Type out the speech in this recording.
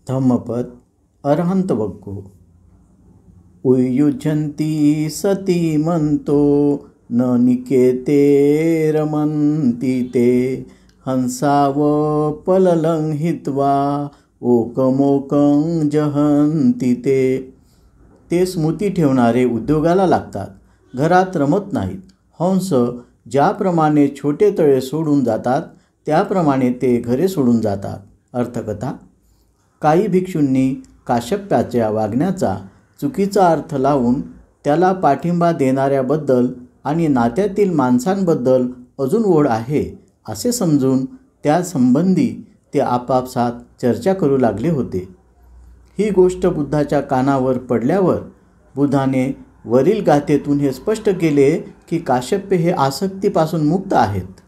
धम्मपद अरहंत वग्गो। उयुज्यन्ति सती मंतो न निकेते रमन्ति ते हंसाव पललं हित्वा ओकमोकं जहन्ति ते स्मृती ठेवणारे उद्योगाला लागतात, घरात रमत नाहीत। हंस ज्याप्रमाणे छोटे तळे सोडून जातात त्याप्रमाणे ते घरे सोडून जातात। अर्थकथा। काही भिक्षूंनी काश्यपाच्या वागण्याचा चुकीचा अर्थ लावून त्याला पाठिंबा देणाऱ्याबद्दल आणि नात्यातील माणसांबद्दल अजून ओढ आहे असे समजून त्या संबंधी ते आपापसात चर्चा करू लागले होते। ही गोष्ट बुद्धाच्या कानावर पडल्यावर बुद्धाने वरील गाथेतून हे स्पष्ट केले की काश्यप हे आसक्तीपासून मुक्त आहेत।